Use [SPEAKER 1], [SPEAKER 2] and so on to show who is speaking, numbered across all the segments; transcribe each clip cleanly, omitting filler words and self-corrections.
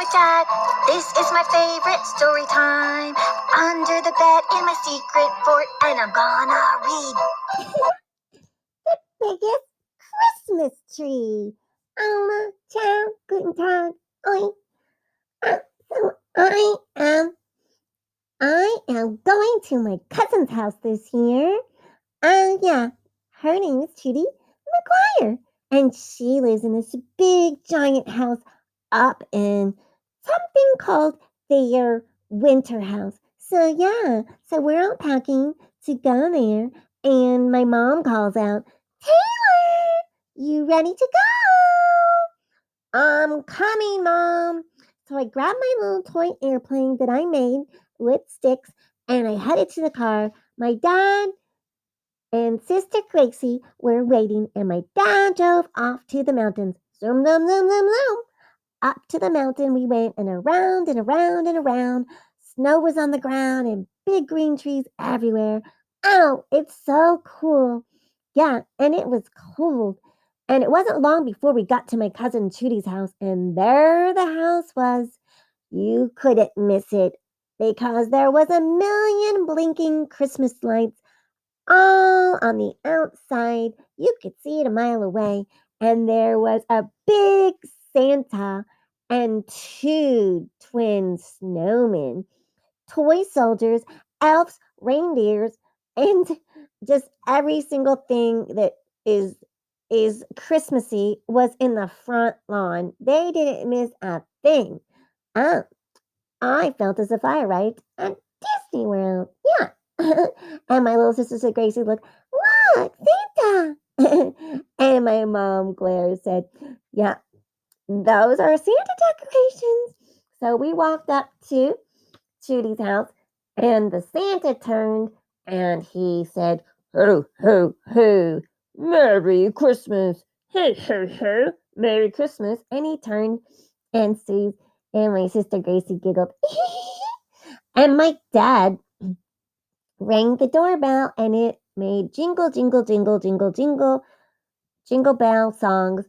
[SPEAKER 1] the chat. This is my favorite story time. Under the bed in my secret fort, and I'm gonna read
[SPEAKER 2] the biggest Christmas tree. Ciao, guten Tag. So I am going to my cousin's house this year. Yeah, her name is Judy McGuire, and she lives in this big giant house up in something called their winter house. So we're all packing to go there, and my mom calls out, "Taylor, you ready to go?" "I'm coming, Mom." So I grabbed my little toy airplane that I made with sticks, and I headed to the car. My dad and Sister Gracie were waiting, and my dad drove off to the mountains. Zoom, zoom, zoom, zoom, zoom. Up to the mountain we went, and around and around and around. Snow was on the ground and big green trees everywhere. Oh, it's so cool. Yeah, and it was cold. And it wasn't long before we got to my cousin Trudy's house, and there the house was. You couldn't miss it because there was a million blinking Christmas lights all on the outside. You could see it a mile away, and there was a big Santa and two twin snowmen, toy soldiers, elves, reindeers, and just every single thing that is Christmassy was in the front lawn. They didn't miss a thing. Oh, I felt as if I arrived at Disney World. Yeah. And my little sister said, Gracie, look, Santa. And my mom, Claire, said, yeah, those are Santa decorations. So we walked up to Judy's house, and the Santa turned, and he said, ho, ho, ho, Merry Christmas. Ho, ho, ho, Merry Christmas. And he turned and sees, and my sister Gracie giggled. And my dad rang the doorbell, and it made jingle, jingle, jingle, jingle, jingle, jingle bell songs.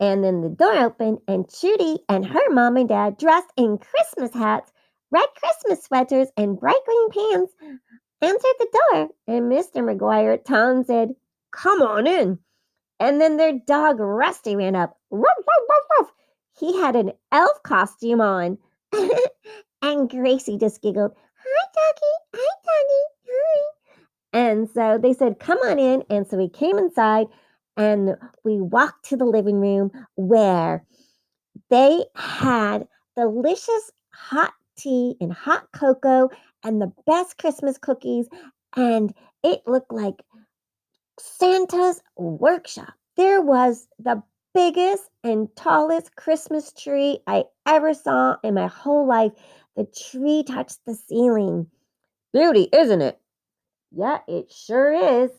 [SPEAKER 2] And then the door opened, and Judy and her mom and dad, dressed in Christmas hats, red Christmas sweaters, and bright green pants, answered the door. And Mr. McGuire, Tom, said, "Come on in." And then their dog Rusty ran up. Ruff, ruff, ruff, ruff. He had an elf costume on. And Gracie just giggled, "Hi, doggy. Hi, doggy. Hi." And so they said, "Come on in." And so we came inside, and we walked to the living room where they had delicious hot tea and hot cocoa and the best Christmas cookies. And it looked like Santa's workshop. There was the biggest and tallest Christmas tree I ever saw in my whole life. The tree touched the ceiling. Beauty, isn't it? Yeah, it sure is.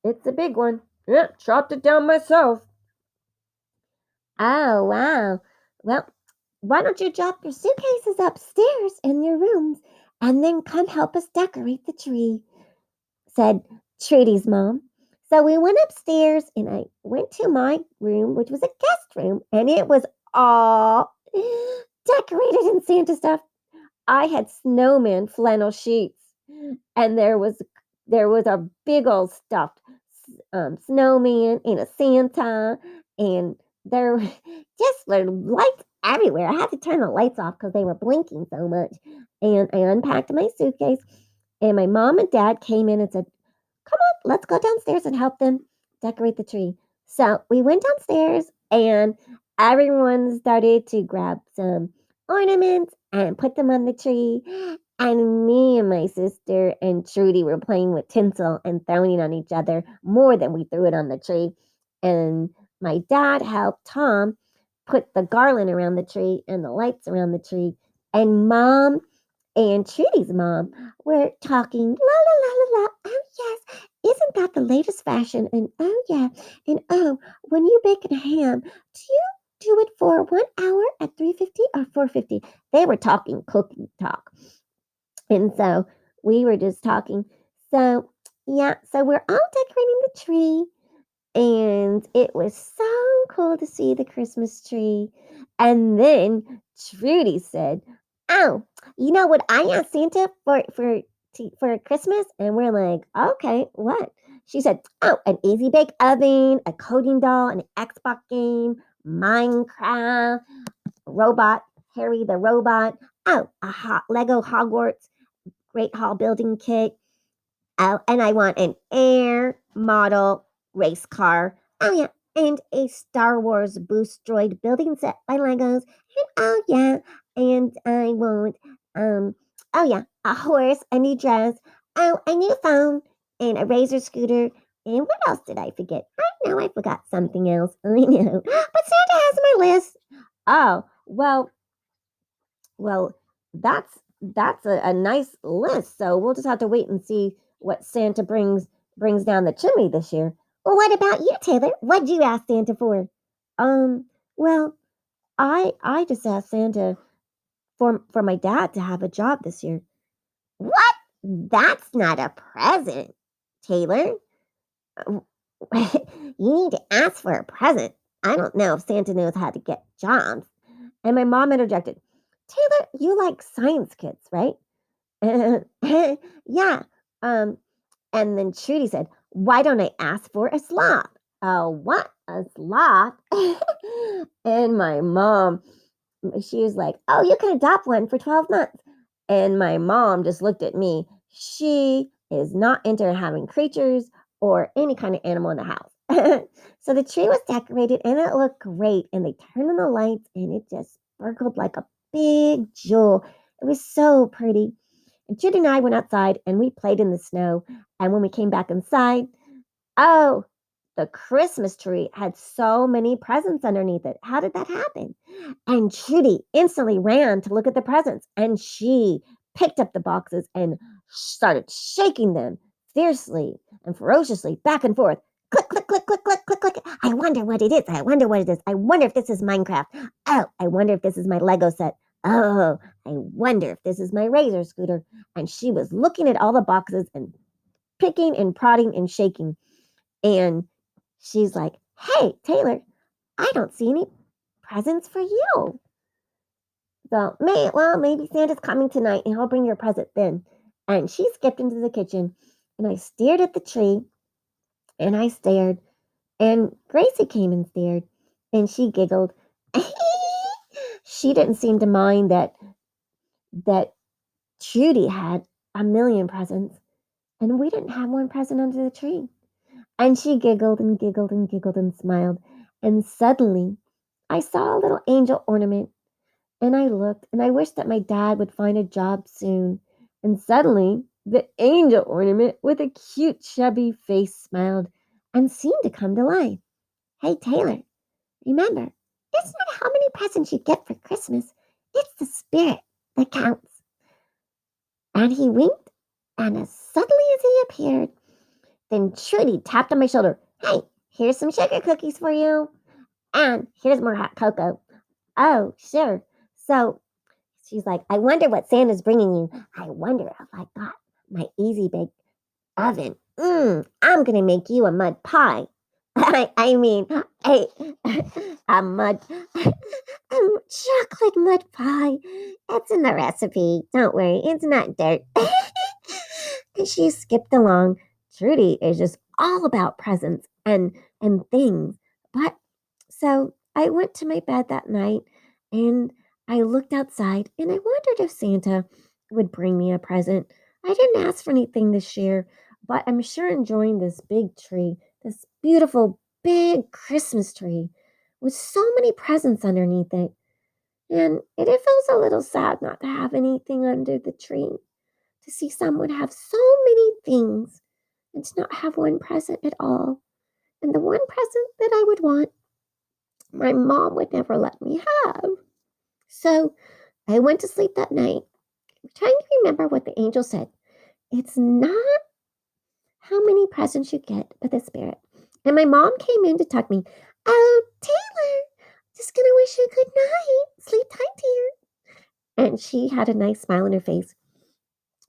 [SPEAKER 2] It's a big one. Yeah, chopped it down myself. Oh, wow. Well, why don't you drop your suitcases upstairs in your rooms and then come help us decorate the tree, said Trudy's mom. So we went upstairs, and I went to my room, which was a guest room, and it was all decorated in Santa stuff. I had snowman flannel sheets, and there was a big old stuffed snowman and a Santa, and there just were lights everywhere. I had to turn the lights off because they were blinking so much. And I unpacked my suitcase, and my mom and dad came in and said, "Come on, let's go downstairs and help them decorate the tree." So we went downstairs, and everyone started to grab some ornaments and put them on the tree. And me and my sister and Trudy were playing with tinsel and throwing it on each other more than we threw it on the tree. And my dad helped Tom put the garland around the tree and the lights around the tree. And Mom and Trudy's mom were talking, la la la la la. "Oh yes, isn't that the latest fashion? And oh yeah, and oh, when you bake a ham, do you do it for 1 hour at 350 or 450?" They were talking cooking talk, and so we were just talking. So yeah, so we're all decorating the tree, And it was so cool to see the Christmas tree. And then Trudy said, "Oh, you know what I asked Santa for Christmas?" And we're like, "Okay, what?" She said, "Oh, an easy bake oven, a coding doll, an Xbox game, Minecraft, robot, Harry the robot. Oh, a Lego Hogwarts Great Hall building kit. Oh, and I want an Air model race car. Oh, yeah. And a Star Wars boost droid building set by Legos. And oh, yeah. And I want, oh, yeah, a horse, a new dress. Oh, a new phone, and a Razor scooter. And what else did I forget? I know I forgot something else. I know. But Santa has my list. Oh, well, that's a nice list. So we'll just have to wait and see what Santa brings down the chimney this year. Well, what about you, Taylor? What'd you ask Santa for? Well, I just asked Santa for my dad to have a job this year. What? That's not a present, Taylor. You need to ask for a present. I don't know if Santa knows how to get jobs. And my mom interjected, Taylor, you like science kids, right? Yeah. Um, and then Trudy said, why don't I ask for a sloth? What? A sloth? And my mom, she was like, oh, you can adopt one for 12 months. And my mom just looked at me. She is not into having creatures or any kind of animal in the house. So the tree was decorated and it looked great. And they turned on the lights and it just sparkled like a big jewel. It was so pretty. And Judy and I went outside and we played in the snow. And when we came back inside, oh, the Christmas tree had so many presents underneath it. How did that happen? And Judy instantly ran to look at the presents and she picked up the boxes and started shaking them fiercely and ferociously back and forth. Click, click, click, click, click, click, click. I wonder what it is. I wonder what it is. I wonder if this is Minecraft. Oh, I wonder if this is my Lego set. Oh, I wonder if this is my Razor scooter. And she was looking at all the boxes and picking and prodding and shaking. And she's like, hey, Taylor, I don't see any presents for you. So, maybe Santa's coming tonight and he'll bring your present then. And she skipped into the kitchen and I stared at the tree and I stared. And Gracie came and stared and she giggled. She didn't seem to mind that Judy had a million presents and we didn't have one present under the tree. And she giggled and giggled and giggled and smiled. And suddenly I saw a little angel ornament. And I looked and I wished that my dad would find a job soon. And suddenly the angel ornament with a cute chubby face smiled and seemed to come to life. Hey, Taylor, remember, it's not how many presents you get for Christmas. It's the spirit that counts. And he winked, and as suddenly as he appeared, then Trudy tapped on my shoulder. Hey, here's some sugar cookies for you. And here's more hot cocoa. Oh, sure. So she's like, I wonder what Santa's bringing you. I wonder if I got my easy bake oven. I'm going to make you a mud pie. I mean, a mud, chocolate mud pie. It's in the recipe. Don't worry, it's not dirt. And she skipped along. Trudy is just all about presents and things. But so I went to my bed that night and I looked outside and I wondered if Santa would bring me a present. I didn't ask for anything this year, but I'm sure enjoying this big tree, this beautiful big Christmas tree with so many presents underneath it. And it feels a little sad not to have anything under the tree, to see someone have so many things and to not have one present at all. And the one present that I would want, my mom would never let me have. So I went to sleep that night, trying to remember what the angel said. It's not how many presents you get, but the spirit. And my mom came in to tuck me. Oh, Taylor, just gonna wish you good night. Sleep tight, dear. And she had a nice smile on her face.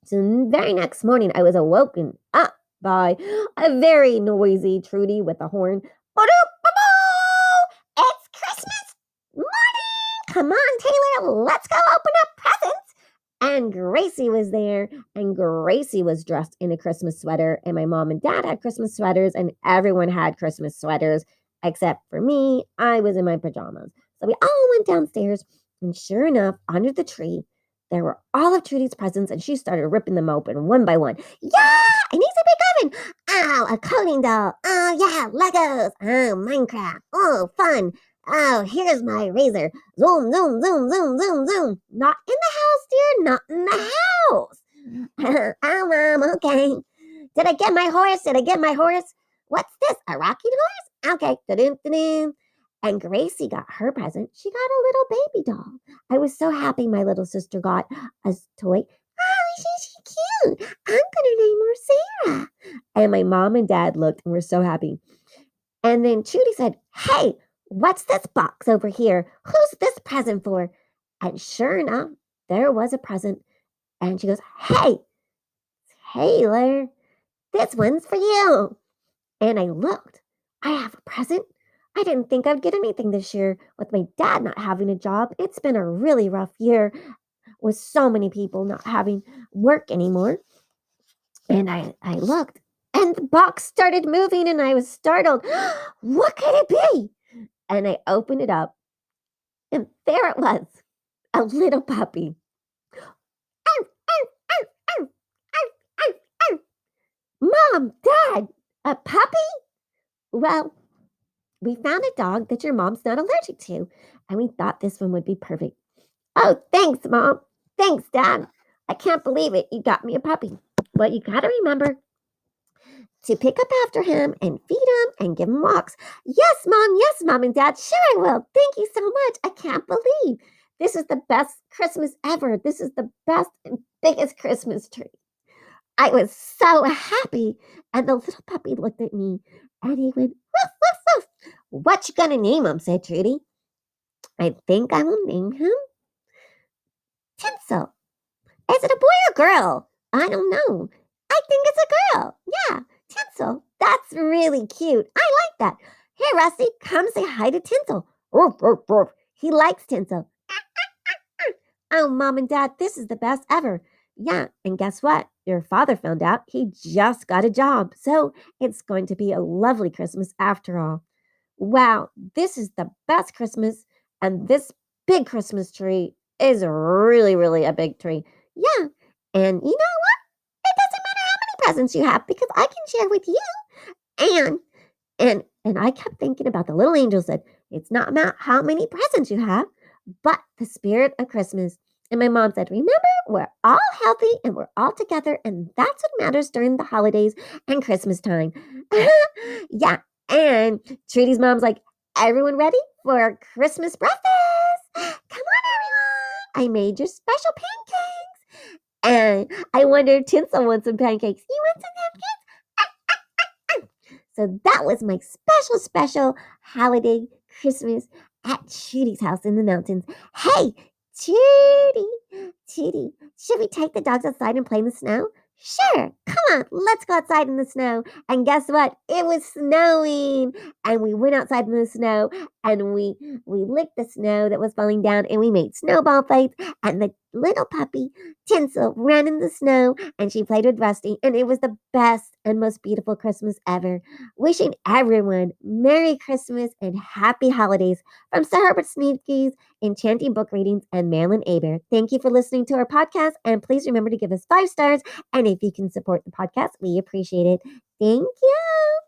[SPEAKER 2] So the very next morning, I was awoken up by a very noisy Trudy with a horn. It's Christmas morning! Come on, Taylor, let's go open up presents! And Gracie was there, and Gracie was dressed in a Christmas sweater, and my mom and dad had Christmas sweaters, and everyone had Christmas sweaters, except for me. I was in my pajamas. So we all went downstairs, and sure enough, under the tree, there were all of Trudy's presents, and she started ripping them open one by one. Yeah! It needs a big oven! Oh, a coding doll! Oh, yeah, Legos! Oh, Minecraft! Oh, fun! Oh, here's my razor. Zoom, zoom, zoom, zoom, zoom, zoom. Not in the house, dear. Not in the house. Oh, Mom, okay. Did I get my horse? Did I get my horse? What's this? A rocking horse? Okay. Da-dum, da-dum. And Gracie got her present. She got a little baby doll. I was so happy my little sister got a toy. Oh, she's cute. I'm going to name her Sarah. And my mom and dad looked and were so happy. And then Trudy said, hey, what's this box over here? Who's this present for? And sure enough, there was a present. And she goes, hey, Taylor, this one's for you. And I looked. I have a present. I didn't think I'd get anything this year with my dad not having a job. It's been a really rough year with so many people not having work anymore. And I looked, and the box started moving, and I was startled. What could it be? And I opened it up, and there it was, a little puppy. Mom, Dad, a puppy? Well, we found a dog that your mom's not allergic to, and we thought this one would be perfect. Oh, thanks, Mom. Thanks, Dad. I can't believe it. You got me a puppy. Well, you got to remember to pick up after him and feed him and give him walks. Yes, Mom and Dad. Sure, I will. Thank you so much. I can't believe this is the best Christmas ever. This is the best and biggest Christmas tree. I was so happy. And the little puppy looked at me and he went, woof, woof, woof. What you gonna name him? Said Trudy. I think I will name him Tinsel. Is it a boy or girl? I don't know. I think it's a girl. Yeah, Tinsel. That's really cute. I like that. Here, Rusty, come say hi to Tinsel. Roof, roof, roof. He likes Tinsel. Oh, Mom and Dad, this is the best ever. Yeah, and guess what? Your father found out he just got a job. So it's going to be a lovely Christmas after all. Wow, this is the best Christmas. And this big Christmas tree is really, really a big tree. Yeah, and you know what? It doesn't matter how many presents you have because I can share with you. And I kept thinking about the little angel said, it's not about how many presents you have, but the spirit of Christmas. And my mom said, remember, we're all healthy and we're all together, and that's what matters during the holidays and Christmas time. Yeah, and Trudy's mom's like, everyone ready for Christmas breakfast? Come on, everyone. I made your special pancakes. And I wonder if Tinsel wants some pancakes. You want some pancakes? So that was my special holiday Christmas at Trudy's house in the mountains. Hey, Trudy, should we take the dogs outside and play in the snow? Sure, come on, let's go outside in the snow. And guess what? It was snowing. And we went outside in the snow and we licked the snow that was falling down and we made snowball fights. And the little puppy, Tinsel, ran in the snow and she played with Rusty. And it was the best and most beautiful Christmas ever. Wishing everyone Merry Christmas and Happy Holidays from Sir Herbert Sneakies, Enchanting Book Readings, and Marylin Hebert. Thank you for listening to our podcast. And please remember to give us 5 stars. And if you can support the podcast, we appreciate it. Thank you.